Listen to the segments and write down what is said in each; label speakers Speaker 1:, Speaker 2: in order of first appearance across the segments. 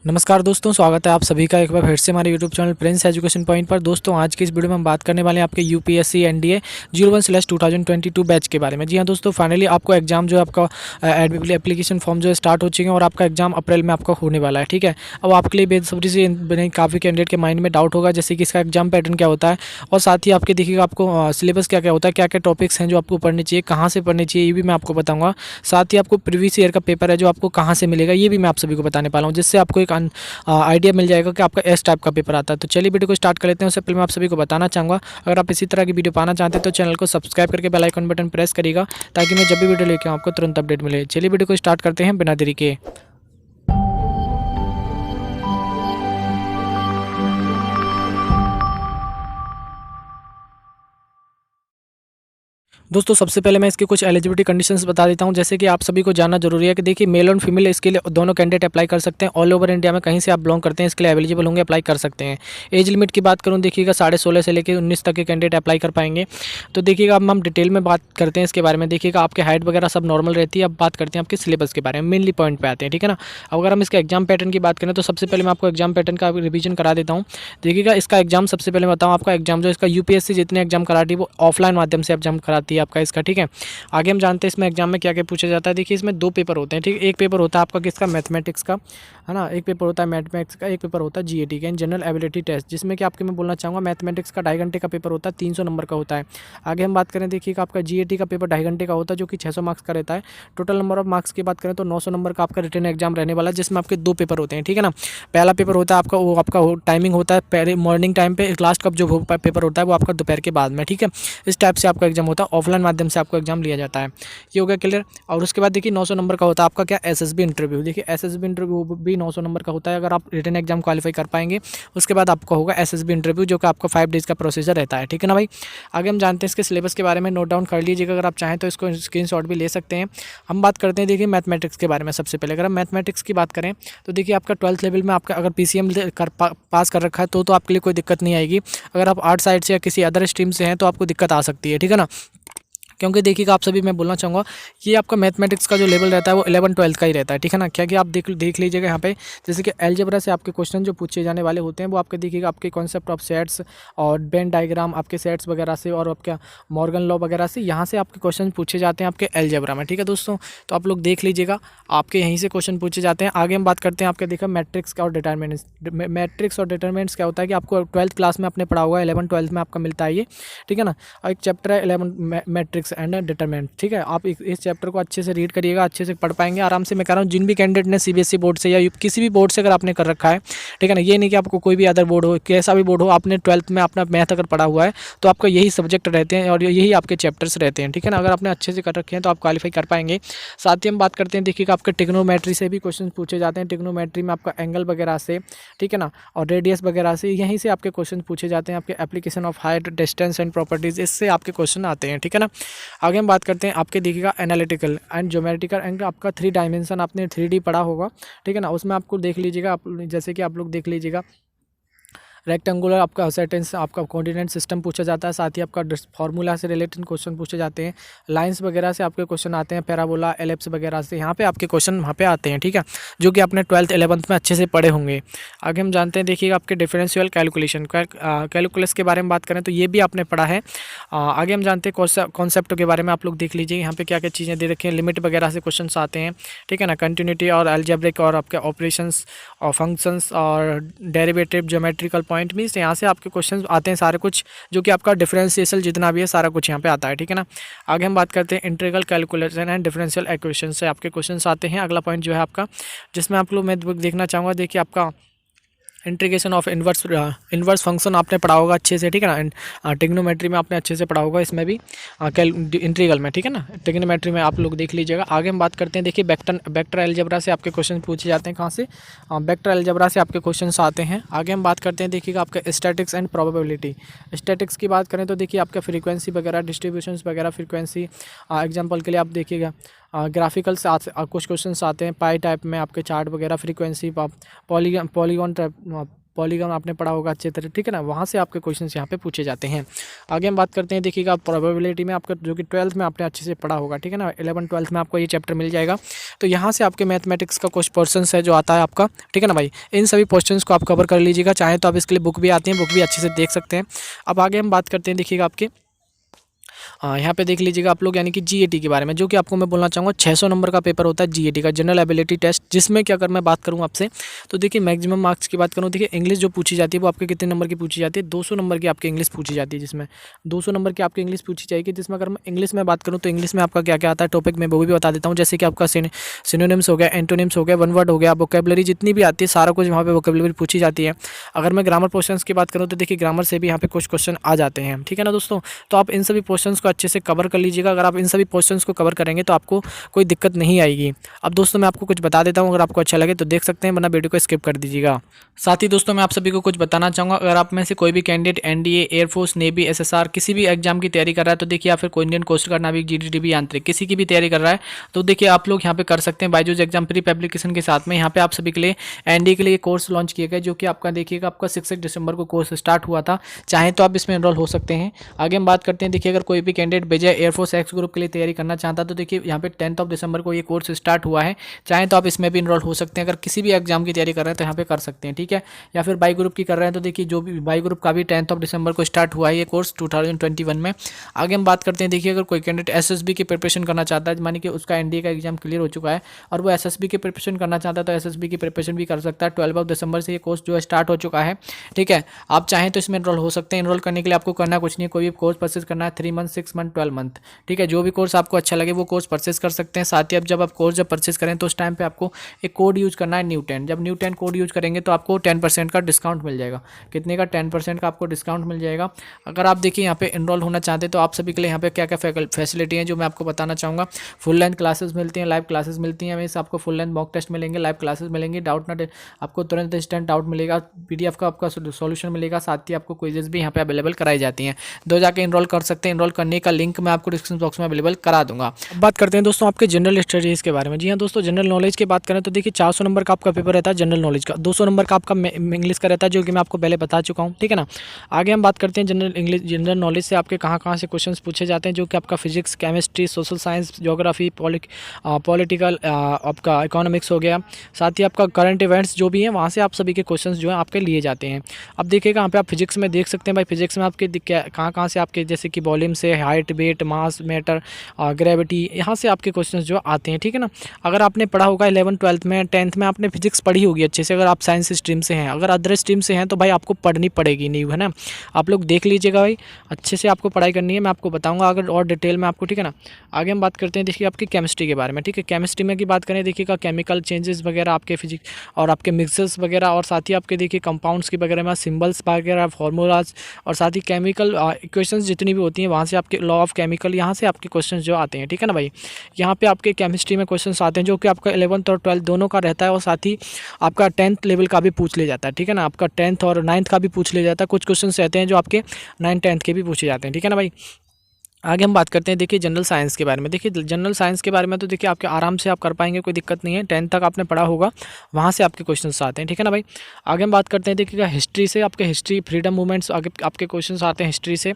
Speaker 1: नमस्कार दोस्तों, स्वागत है आप सभी का एक बार फिर से हमारे YouTube channel Prince education point पर। दोस्तों आज की इस वीडियो में हम बात करने वाले हैं आपके यूपीएससी एनडीए 01/2022 बैच के बारे में। जी हाँ दोस्तों, फाइनली आपको एग्जाम जो है आपका एप्लीकेशन फॉर्म जो है स्टार्ट हो चुके हैं और आपका एग्जाम अप्रैल में आपका होने वाला है। ठीक है, अब आपके लिए बेसब्री से काफ़ी कैंडिडेट के माइंड में डाउट होगा जैसे कि इसका एग्जाम पैटर्न क्या होता है और साथ ही आपके देखिएगा आपको सिलेबस क्या क्या होता है, क्या क्या टॉपिक्स हैं जो आपको पढ़ने चाहिए, कहाँ से पढ़ने चाहिए, ये भी मैं आपको बताऊँगा। साथ ही आपको प्रीवियस ईयर का पेपर है जो आपको कहाँ से मिलेगा, ये भी मैं आप सभी को बताने वाला हूँ, जिससे आपको एक आइडिया मिल जाएगा कि आपका एस टाइप का पेपर आता है। तो चलिए वीडियो को स्टार्ट कर लेते हैं। उससे पहले मैं आप सभी को बताना चाहूँगा, अगर आप इसी तरह की वीडियो पाना चाहते हैं तो चैनल को सब्सक्राइब करके बेल आइकन बटन प्रेस करिएगा ताकि मैं जब भी वीडियो लेके आऊँ आपको तुरंत अपडेट मिले। चलिए वीडियो को स्टार्ट करते हैं बिना देरी के। दोस्तों सबसे पहले मैं इसकी कुछ एलिजिबिलिटी कंडीशंस बता देता हूं। जैसे कि आप सभी को जानना जरूरी है कि देखिए मेल और फीमेल इसके लिए दोनों कैंडिडेट अप्लाई कर सकते हैं। ऑल ओवर इंडिया में कहीं से आप बिलोंग करते हैं इसके लिए एलिजिबल होंगे, अप्लाई कर सकते हैं। एज लिमिट की बात करूं, देखिएगा 16.5 से लेकर 19 तक के कैंडिडेट अप्लाई कर पाएंगे। तो देखिएगा अब हम डिटेल में बात करते हैं इसके बारे में। देखिएगा आपके हाइट वगैरह सब नॉर्मल रहती है। अब बात करते हैं आपके सिलेबस के बारे में, मेनली पॉइंट पे आते हैं। ठीक है ना, अगर हम इसका एग्जाम पैटर्न की बात करें तो सबसे पहले मैं आपको एग्जाम पैटर्न का रिवीजन करा देता हूँ। देखिएगा इसका एग्जाम सबसे पहले बताऊँ, आपका एग्जाम जो इसका यूपीएससी जितने एग्जाम कराती है वो ऑफलाइन माध्यम से एग्जाम कराती है आपका इसका। ठीक है, आगे हम जानते हैं इसमें एग्जाम में क्या क्या पूछा जाता है। देखिए इसमें 2 पेपर होते हैं। ठीक, एक पेपर होता है आपका किसका, मैथमेटिक्स का, है ना, एक पेपर होता है मैथमेटिक्स का, एक पेपर होता है जीएटी का, जनरल एबिलिटी टेस्ट, जिसमें कि आपके मैं बोलना चाहूँगा मैथमेटिक्स का 2.5 घंटे का पेपर होता है, 300 नंबर का होता है। आगे हम बात करें, देखिएगा आपका जीएटी का पेपर 2.5 घंटे का होता है जो कि 600 मार्क्स का रहता है। टोटल नंबर ऑफ मार्क्स की बात करें तो 900 नंबर का आपका रिटन एग्जाम रहने वाला है, जिसमें आपके 2 पेपर होते हैं। ठीक है ना, पहला पेपर होता है आपका वो आपका टाइमिंग होता है पहले मॉर्निंग टाइम पे, लास्ट का जो पेपर होता है वो आपका दोपहर के बाद में। ठीक है, इस टाइप से आपका एग्जाम होता है, ऑफलाइन माध्यम से आपको एग्जाम लिया जाता है। ये हो गया क्लियर। और उसके बाद देखिए 900 नंबर का होता है आपका क्या, एसएसबी इंटरव्यू। देखिए एसएसबी इंटरव्यू भी 900 नंबर का होता है। अगर आप रिटन एग्जाम क्वालिफाई कर पाएंगे उसके बाद आपका होगा एसएसबी इंटरव्यू, जो कि आपका 5 डेज का प्रोसीजर रहता है। ठीक है ना भाई, आगे हम जानते हैं इसके सिलेबस के बारे में, नोट डाउन कर लीजिएगा, अगर आप चाहें तो इसको स्क्रीनशॉट भी ले सकते हैं। हम बात करते हैं देखिए मैथमेटिक्स के बारे में। सबसे पहले अगर हम मैथमेटिक्स की बात करें तो देखिए आपका 12th लेवल में आपका अगर पीसीएम पास कर रखा है तो आपके लिए कोई दिक्कत नहीं आएगी। अगर आप आर्ट साइड से या किसी अदर स्ट्रीम से हैं तो आपको दिक्कत आ सकती है। ठीक है ना, क्योंकि देखिएगा आप सभी मैं बोलना चाहूँगा ये आपका मैथमेटिक्स का जो लेवल रहता है वो 11-12 का ही रहता है। ठीक है ना, क्या कि आप देख लीजिएगा यहाँ पे, जैसे कि अलजेब्रा से आपके क्वेश्चन जो पूछे जाने वाले होते हैं वो आपके देखिएगा आपके कॉन्सेप्ट ऑफ सेट्स और बेन डायग्राम आपके सेट्स वगैरह से और आपका मॉर्गन लॉ वगैरह से यहाँ से आपके क्वेश्चन पूछे जाते हैं आपके अलजेब्रा में। ठीक है दोस्तों, तो आप लोग देख लीजिएगा, आपके यहीं से क्वेश्चन पूछे जाते हैं। आगे हम बात करते हैं आपके देखा मैट्रिक्स का और डिटरमिनेंट्स। मैट्रिक्स और डिटरमिनेंट्स क्या होता है कि आपको 12th क्लास में आपने पढ़ा हुआ है, 11-12 में आपका मिलता है ये। ठीक है ना, और एक चैप्टर है 11 मैट्रिक्स एंड डिटरमिनेंट। ठीक है, आप इस चैप्टर को अच्छे से रीड करिएगा, अच्छे से पढ़ पाएंगे आराम से। मैं कह रहा हूँ जिन भी कैंडिडेट ने सीबीएसई बोर्ड से या किसी भी बोर्ड से अगर आपने कर रखा है, ठीक है ना, ये नहीं कि आपको कोई भी अदर बोर्ड हो, कैसा भी बोर्ड हो, आपने 12th में अपना मैथ अगर पढ़ा हुआ है तो आपका यही सब्जेक्ट रहते हैं और यही आपके चैप्टर्स रहते हैं। ठीक है ना, अगर आपने अच्छे से कर रखे हैं तो आप क्वालिफाई कर पाएंगे। साथ ही हम बात करते हैं देखिएगा आपके टिग्नोमेट्री से भी क्वेश्चन पूछे जाते हैं। टिग्नोमेट्री में आपका एंगल वगैरह से, ठीक है ना, और रेडियस वगैरह से यहीं से आपके क्वेश्चन पूछे जाते हैं। आपके application of height, distance and properties, इससे आपके क्वेश्चन आते हैं। ठीक है ना, आगे हम बात करते हैं आपके देखिएगा एनालिटिकल एंड ज्योमेट्रिकल एंड आपका 3 डायमेंशन आपने 3D पढ़ा होगा। ठीक है ना, उसमें आपको देख लीजिएगा, आप जैसे कि आप लोग देख लीजिएगा रेक्टेंगुलर आपका सर्टेंस आपका कोऑर्डिनेट सिस्टम पूछा जाता है। साथ ही आपका फार्मूला से रिलेटेड क्वेश्चन पूछे जाते हैं। लाइंस वगैरह से आपके क्वेश्चन आते हैं, पैराबोला, एलिप्स वगैरह से यहाँ पे आपके क्वेश्चन वहाँ पे आते हैं। ठीक है, जो कि आपने 12th 11th में अच्छे से पढ़े होंगे। आगे हम जानते हैं देखिएगा आपके डिफरेंशियल कैलकुलेशन कैलकुलस के बारे में बात करें तो ये भी आपने पढ़ा है। आगे हम जानते हैं कॉन्सेप्ट के बारे में, आप लोग देख लीजिए यहाँ पे क्या क्या चीज़ें दे रखी हैं, लिमिट वगैरह से क्वेश्चन आते हैं। ठीक है ना, कंटिन्यूटी और अलजेब्रिक और आपके ऑपरेशंस और फंक्शंस और डेरिवेटिव, ज्योमेट्रिकल पॉइंट मीन्स यहाँ से आपके क्वेश्चन आते हैं सारे कुछ, जो कि आपका डिफरेंशियल जितना भी है सारा कुछ यहाँ पे आता है। ठीक है ना, आगे हम बात करते हैं integral calculation and differential equation से आपके क्वेश्चन आते हैं। अगला पॉइंट जो है आपका, जिसमें आप लोग मैं देखना चाहूँगा, देखिए आपका इंटीग्रेशन ऑफ इन्वर्स फंक्शन आपने पढ़ा होगा अच्छे से। ठीक है ना, टिग्नोमेट्री में आपने अच्छे से पढ़ा होगा, इसमें भी इंटीग्रल में। ठीक है ना, टिग्नोमेट्री में आप लोग देख लीजिएगा। आगे हम बात करते हैं देखिए वेक्टर अलजेब्रा से आपके क्वेश्चन पूछे जाते हैं। कहाँ से, वेक्टर अलजेब्रा से आपके क्वेश्चन आते हैं। आगे हम बात करते हैं देखिएगा आपका स्टैटिक्स एंड प्रोबेबिलिटी। स्टैटिक्स की बात करें तो देखिए आपका फ्रीक्वेंसी वगैरह, डिस्ट्रीब्यूशन वगैरह, फ्रीक्वेंसी एग्जाम्पल के लिए आप देखिएगा ग्राफिकल से कुछ क्वेश्चन आते हैं, पाई टाइप में आपके चार्ट वगैरह, फ्रीक्वेंसी, पॉलीगॉन टाइप, पॉलीगॉन आपने पढ़ा होगा अच्छे तरह, ठीक है ना, वहाँ से आपके क्वेश्चन यहाँ पे पूछे जाते हैं। आगे हम बात करते हैं, देखिएगा प्रोबेबिलिटी में आपका जो कि 12th में आपने अच्छे से पढ़ा होगा, ठीक है ना, 11-12 में आपको ये चैप्टर मिल जाएगा। तो यहाँ से आपके मैथमेटिक्स का कुछ पोर्शन है जो आता है आपका, ठीक है ना भाई, इन सभी क्वेश्चंस को आप कवर कर लीजिएगा। चाहे तो आप इसके लिए बुक भी आती है, बुक भी अच्छे से देख सकते हैं। अब आगे हम बात करते हैं, देखिएगा आपके यहाँ पे देख लीजिएगा आप लोग, यानी कि जीएटी के बारे में, जो कि आपको मैं बोलना चाहूँगा 600 नंबर का पेपर होता है जीएटी का, जनरल एबिलिटी टेस्ट, जिसमें क्या अगर मैं बात करूँ आपसे तो देखिए मैक्सिमम मार्क्स की बात करूँ, देखिए इंग्लिश जो पूछी जाती है वो आपके कितने नंबर की पूछी जाती है, 200 नंबर की आपकी इंग्लिश पूछी जाती है, जिसमें 200 नंबर की आपकी इंग्लिश पूछी जाएगी। जिसमें अगर मैं इंग्लिश में बात करूँ तो इंग्लिश में आपका क्या क्या आता है टॉपिक में वो भी बता देता हूँ, जैसे कि आपका सिनोनिम्स हो गया, एंटोनिम्स हो गया, वन वर्ड हो गया, वोकैबुलरी जितनी भी आती है सारा कुछ वहाँ पे वोकैबुलरी पूछी जाती है। अगर मैं ग्रामर पोर्शंस की बात करूँ तो देखिए ग्रामर से भी यहाँ पे कुछ क्वेश्चन आ जाते हैं, ठीक है ना दोस्तों। तो आप इन सभी पोर्शंस को अच्छे से कवर कर लीजिएगा। अगर आप इन सभी पोर्शंस को कवर करेंगे तो आपको कोई दिक्कत नहीं आएगी। अब दोस्तों मैं आपको कुछ बता देता हूँ, अगर आपको अच्छा लगे तो देख सकते हैं, वरना वीडियो को स्किप कर दीजिएगा। साथ ही दोस्तों मैं आप सभी को कुछ बताना चाहूँगा, अगर आप में से कोई भी candidate NDA, air force, navy, SSR किसी भी एग्जाम की तैयारी कर रहा है, तो देखिए, या फिर कोई इंडियन कोस्ट गार्ड, नाविक, जीडीडीबी, यांत्रिक किसी की भी तैयारी कर रहा है, तो देखिए आप लोग यहाँ पे कर सकते हैं बायजूस एग्जाम प्री एप्लीकेशन के साथ में। यहाँ पे आप सभी के लिए एनडीए के लिए कोर्स लॉन्च किया गया, जो कि आपका देखिएगा आपका 6 दिसंबर को कोर्स स्टार्ट हुआ था। चाहे तो आप इसमें एनरोल हो सकते हैं। आगे हम बात करते हैं, देखिए अगर कोई भी कैंडिडेट भेजा एयरफोर्स एक्स ग्रुप के लिए तैयारी करना चाहता तो देखिए यहाँ पे 10 दिसंबर को ये कोर्स स्टार्ट हुआ है। चाहे तो आप इसमें भी इनरोल हो सकते हैं। अगर किसी भी एग्जाम की तैयारी कर रहे हैं तो यहाँ पे कर सकते हैं, ठीक है। या फिर बाई ग्रुप की कर रहे हैं तो देखिए जो भी बाई ग्रुप का भी 10 दिसंबर को स्टार्ट हुआ है ये कोर्स 2021 में। आगे हम बात करते हैं, देखिए अगर कोई कैंडिडेट एसएसबी की प्रिपरेशन करना चाहता है, मानी कि उसका एनडीए का एग्जाम क्लियर हो चुका है और वो एसएसबी की प्रिपरेशन करना चाहता है, तो एसएसबी की प्रिपरेशन भी कर सकता है। 12 दिसंबर से ये कोर्स जो है स्टार्ट हो चुका है, ठीक है। आप चाहें तो इसमें इनरोल हो सकते हैं। इनरोल करने के लिए आपको करना कुछ नहीं है, कोई भी कोर्स परचेज करना है, 3 मंथ, 6 मंथ, 12 मंथ, ठीक है। जो भी कोर्स आपको अच्छा लगे वो कोर्स परचेज कर सकते हैं। साथ ही अब जब आप कोर्स परचेज करें तो उस टाइम पे आपको एक कोड यूज करना है, न्यू10। जब न्यू10 कोड यूज करेंगे तो आपको 10% का डिस्काउंट मिल जाएगा। कितने का? 10% का आपको डिस्काउंट मिल जाएगा। अगर आप देखिए यहाँ पे इनरोल होना चाहते हैं तो आप सभी के लिए यहाँ पे क्या क्या फैसिलिटी है जो मैं आपको बताना चाहूँगा। फुल लेंथ क्लासेस मिलती हैं, लाइव क्लासेस मिलती हैं, मीन्स आपको फुल लेंथ मॉक टेस्ट मिलेंगे, लाइव क्लासेस मिलेंगे, डाउट ना आपको तुरंत इंस्टेंट डाउट मिलेगा, पीडीएफ का आपका सॉल्यूशन मिलेगा। साथ ही आपको क्विजेस भी यहाँ पे अवेलेबल कराई जाती हैं। दो जाके इनरोल कर सकते हैं। इनरोल करने का लिंक मैं आपको डिस्क्रिप्शन बॉक्स में अवेलेबल करा दूंगा। अब बात करते हैं दोस्तों आपके जनरल स्टडीज़ के बारे में। जी हाँ दोस्तों, जनरल नॉलेज की बात करें तो देखिए 400 नंबर का आपका पेपर रहता है जनरल नॉलेज का, 200 नंबर का आपका इंग्लिश का रहता है, जो कि मैं आपको पहले बता चुका हूँ, ठीक है ना। आगे हम बात करते हैं जनरल नॉलेज से आपके कहाँ से क्वेश्चन पूछे जाते हैं, जो कि आपका physics, chemistry, social science, geography, political, आपका इकोनॉमिक्स हो गया। साथ ही आपका करंट इवेंट्स जो भी हैं वहाँ से आप सभी के क्वेश्चंस जो हैं आपके लिए जाते हैं। अब देखिएगा यहाँ पे आप फिजिक्स में देख सकते हैं भाई, फिजिक्स में आपके कहाँ से आपके, जैसे कि वॉल्यूम से, हाइट, वेट, मास, मैटर, ग्रेविटी, यहाँ से आपके क्वेश्चंस जो आते हैं, ठीक है ना। अगर आपने पढ़ा होगा 11th 12th में, 10th में आपने फिजिक्स पढ़ी होगी अच्छे से, अगर आप साइंस स्ट्रीम से हैं। अगर अदर स्ट्रीम से हैं तो भाई आपको पढ़नी पड़ेगी, नहीं है ना। आप लोग देख लीजिएगा भाई, अच्छे से आपको पढ़ाई करनी है, मैं आपको बताऊँगा अगर और डिटेल में आपको, ठीक है ना। आगे हम बात करते हैं, देखिए आपकी केमिस्ट्री के बारे में, ठीक है। केमिस्ट्री में की बात करें, देखिएगा केमिकल चेंजेस वगैरह आपके फिजिक्स और आपके मिक्सर्स वगैरह, और साथ ही आपके देखिए कंपाउंड्स की वगैरह में सिंबल्स वगैरह, फार्मूलाज, और साथ ही केमिकल इक्वेशंस जितनी भी होती हैं वहाँ से आपके लॉ ऑफ केमिकल, यहाँ से आपके क्वेश्चंस जो आते हैं, ठीक है ना भाई। यहाँ पे आपके केमिस्ट्री में क्वेश्चंस आते हैं जो कि आपका 11th और 12th दोनों का रहता है, और साथ ही आपका 10th लेवल का भी पूछ लिया जाता है, ठीक है ना। आपका 10th और 9th का भी पूछ लिया जाता है। कुछ क्वेश्चंस रहते हैं जो आपके 9th 10th के भी पूछे जाते हैं, ठीक है ना भाई। आगे हम बात करते हैं, देखिए जनरल साइंस के बारे में। देखिए जनरल साइंस के बारे में तो देखिए आपके आराम से आप कर पाएंगे, कोई दिक्कत नहीं है। 10th तक आपने पढ़ा होगा, वहाँ से आपके क्वेश्चंस आते हैं, ठीक है ना भाई। आगे हम बात करते हैं, देखिएगा हिस्ट्री से आपके हिस्ट्री, फ्रीडम मूवमेंट्स, आगे आपके क्वेश्चंस आते हैं हिस्ट्री से।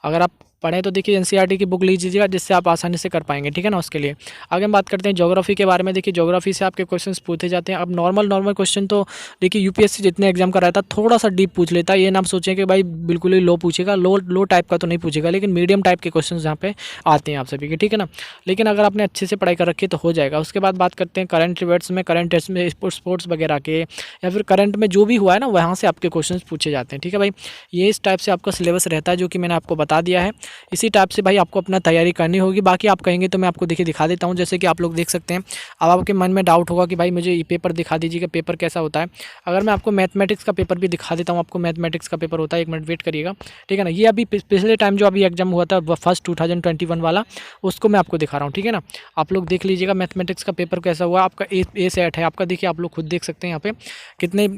Speaker 1: अगर आप पढ़ें तो देखिए एनसीईआरटी की बुक लीजिएगा, जिससे आप आसानी से कर पाएंगे, ठीक है ना, उसके लिए। आगे हम बात करते हैं ज्योग्राफी के बारे में। देखिए ज्योग्राफी से आपके क्वेश्चंस पूछे जाते हैं। अब नॉर्मल क्वेश्चन तो देखिए यूपीएससी जितने एग्जाम का रहता है थोड़ा सा डीप पूछ लेता है। ये ना आप सोचें कि भाई बिल्कुल ही लो पूछेगा, लो टाइप का तो नहीं पूछेगा, लेकिन मीडियम टाइप के क्वेश्चन यहाँ पे आते हैं आप सभी के, ठीक है ना। लेकिन अगर आपने अच्छे से पढ़ाई कर रखी है तो हो जाएगा। उसके बाद बात करते हैं करंट इवेंट्स में, करंट टेस्ट में, स्पोर्ट्स वगैरह के, या फिर करंट में जो भी हुआ है ना वहाँ से आपके क्वेश्चन पूछे जाते हैं, ठीक है भाई। ये इस टाइप से आपका सिलेबस रहता है, जो कि मैंने आपको बता दिया है। इसी टाइप से भाई आपको अपना तैयारी करनी होगी। बाकी आप कहेंगे तो मैं आपको देखिए दिखा देता हूँ, जैसे कि आप लोग देख सकते हैं। अब आपके मन में डाउट होगा कि भाई मुझे ये पेपर दिखा दीजिए कि पेपर कैसा होता है। अगर मैं आपको मैथमेटिक्स का पेपर भी दिखा देता हूँ, आपको मैथमेटिक्स का पेपर होता है, 1 मिनट वेट करिएगा, ठीक है ना। ये अभी पिछले टाइम जो अभी एग्जाम हुआ था फर्स्ट 2021 वाला, उसको मैं आपको दिखा रहा हूँ, ठीक है ना। आप लोग देख लीजिएगा मैथमेटिक्स का पेपर कैसा हुआ। आपका ए सेट है आपका, देखिए आप लोग खुद देख सकते हैं यहाँ पे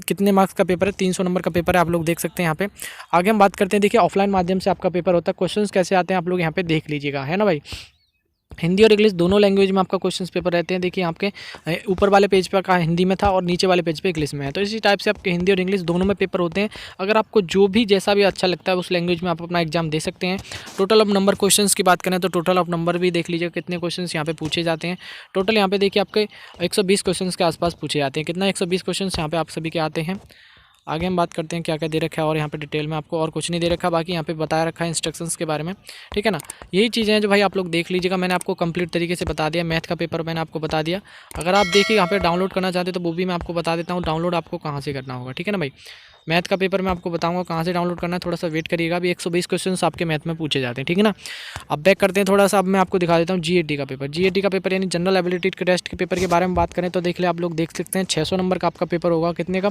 Speaker 1: कितने मार्क्स का पेपर है। 300 नंबर का पेपर है, आप लोग देख सकते हैं यहाँ पे। आगे हम बात करते हैं, देखिए ऑफलाइन माध्यम से आपका पेपर होता है, क्वेश्चंस कैसे आते हैं आप लोग यहाँ पे देख लीजिएगा, है ना भाई। हिंदी और इंग्लिश दोनों लैंग्वेज में आपका क्वेश्चन पेपर रहते हैं। देखिए आपके ऊपर वाले पेज पे का हिंदी में था और नीचे वाले पेज पे इंग्लिश में है, तो इसी टाइप से आपके हिंदी और इंग्लिश दोनों में पेपर होते हैं। अगर आपको जो भी जैसा भी अच्छा लगता है उस लैंग्वेज में आप अपना एग्जाम दे सकते हैं। टोटल ऑफ नंबर क्वेश्चंस की बात करें तो टोटल ऑफ नंबर भी देख लीजिए कितने क्वेश्चन यहाँ पे पूछे जाते हैं। टोटल यहाँ पे देखिए आपके 120 क्वेश्चन के आसपास पूछे जाते हैं। कितना 120 क्वेश्चन यहाँ पे आप सभी के आते हैं। आगे हम बात करते हैं क्या क्या दे रखा है, और यहाँ पे डिटेल में आपको और कुछ नहीं दे रखा, बाकी यहाँ पे बताया रखा है इंस्ट्रक्शंस के बारे में, ठीक है ना। यही चीज़ें हैं जो भाई आप लोग देख लीजिएगा। मैंने आपको कंप्लीट तरीके से बता दिया, मैथ का पेपर मैंने आपको बता दिया। अगर आप देखिए यहाँ पे डाउनलोड करना चाहते हो तो वो भी मैं आपको बता देता हूँ डाउनलोड आपको कहाँ से करना होगा, ठीक है ना भाई। मैथ का पेपर मैं आपको बताऊंगा कहाँ से डाउनलोड करना है, थोड़ा सा वेट करिएगा। अभी 120 क्वेश्चंस आपके मैथ में पूछे जाते हैं, ठीक है ना। अब बैक करते हैं थोड़ा सा, अब मैं आपको दिखा देता हूँ जीएडी का पेपर। जीएडी का पेपर यानी जनरल एबिलिटी के टेस्ट के पेपर के बारे में बात करें तो देख ले आप लोग देख सकते हैं 600 नंबर का आपका पेपर होगा। कितने का?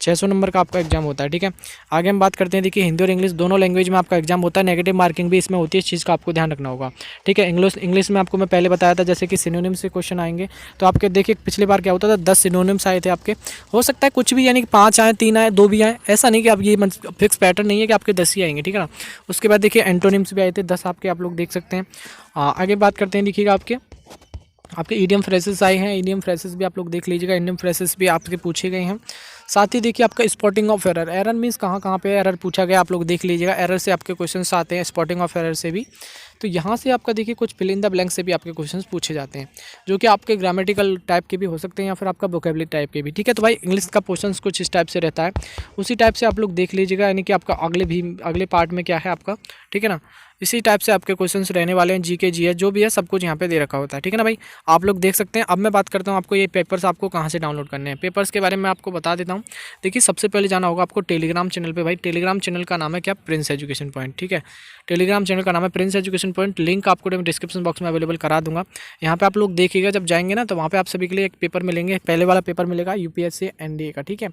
Speaker 1: 600 नंबर का आपका एग्जाम होता है, ठीक है। आगे हम बात करते हैं, देखिए हिंदी और इंग्लिश दोनों लैंग्वेज में आपका एग्जाम होता है। नेगेटिव मार्किंग भी इसमें होती है, इस चीज़ का आपको ध्यान रखना होगा, ठीक है। इंग्लिश में आपको मैं पहले बताया था जैसे कि सिनोनिम से क्वेश्चन आएंगे, तो आपके देखिए पिछली बार क्या होता था 10 सिनोनिम्स आए थे आपके। हो सकता है कुछ भी यानी कि 5 आए, 3 आए, 2 भी आए, ऐसा नहीं कि आप ये फिक्स पैटर्न नहीं है कि आपके 10 ही आएंगे, ठीक है ना। उसके बाद देखिए एंटोनिम्स भी आए थे 10 आपके, आप लोग देख सकते हैं। आगे बात करते हैं, देखिएगा आपके ईडियम फ्रेजेस आए हैं। ईडियम फ्रेजेस भी आप लोग देख लीजिएगा, ईडियम फ्रेजेस भी आपके पूछे गए हैं। साथ ही देखिए आपका spotting of error, error means कहाँ पे एरर पूछा गया आप लोग देख लीजिएगा। एरर से आपके क्वेश्चंस आते हैं, स्पॉटिंग ऑफ एरर से भी। तो यहाँ से आपका देखिए कुछ फिल इन द ब्लैंक से भी आपके क्वेश्चंस पूछे जाते हैं, जो कि आपके ग्रामेटिकल टाइप के भी हो सकते हैं या फिर आपका वोकेबुलरी टाइप के भी, ठीक है। तो भाई इंग्लिश का क्वेश्चंस कुछ इस टाइप से रहता है, उसी टाइप से आप लोग देख लीजिएगा। यानी कि आपका अगले पार्ट में क्या है आपका, ठीक है ना। इसी टाइप से आपके क्वेश्चंस रहने वाले हैं। जीके जीएस जो भी है सब कुछ यहाँ पे दे रखा होता है, ठीक है ना भाई। आप लोग देख सकते हैं। अब मैं बात करता हूँ आपको ये पेपर्स आपको कहाँ से डाउनलोड करने हैं। पेपर्स के बारे में आपको बता देता हूँ। देखिए सबसे पहले जाना होगा आपको टेलीग्राम चैनल पे। भाई टेलीग्राम चैनल का नाम है क्या? प्रिंस एजुकेशन पॉइंट, ठीक है। टेलीग्राम चैनल का नाम है प्रिंस एजुकेशन पॉइंट। लिंक आपको मैं डिस्क्रिप्शन बॉक्स में अवेलेबल करा दूंगा। यहाँ पे आप लोग देखिएगा, जब जाएंगे ना तो वहाँ पे आप सभी के लिए एक पेपर मिलेंगे। पहले वाला पेपर मिलेगा यूपीएससी एनडीए का, ठीक है।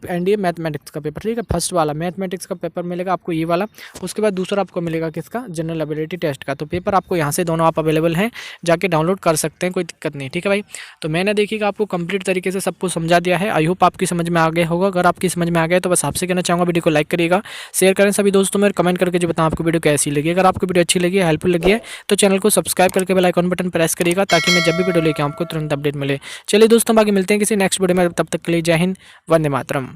Speaker 1: एनडीए मैथमेटिक्स का पेपर, ठीक है। फर्स्ट वाला मैथमेटिक्स का पेपर मिलेगा आपको ये वाला। उसके बाद दूसरा आपको मिलेगा किसका? जनरल एबिलिटी टेस्ट का। तो पेपर आपको यहाँ से दोनों आप अवेलेबल हैं, जाके डाउनलोड कर सकते हैं, कोई दिक्कत नहीं, ठीक है भाई। तो मैंने देखिएगा आपको कंप्लीट तरीके से सब कुछ समझा दिया है। आई होप आपकी समझ में आ गया होगा। अगर आपकी समझ में आ गया तो बस आपसे कहना चाहूँगा वीडियो को लाइक करिएगा, शेयर करें सभी दोस्तों में, कमेंट करके जो बताएं आपको वीडियो कैसी लगी। अगर आपको वीडियो अच्छी लगी है, हेल्पफुल लगी है, तो चैनल को सब्सक्राइब करके बेल आइकन बटन प्रेस करिएगा, ताकि मैं जब भी वीडियो लेके आऊँ आपको तुरंत अपडेट मिले। चलिए दोस्तों, बाकी मिलते हैं किसी नेक्स्ट वीडियो में, तब तक के लिए जय हिंद, वंदे मातरम।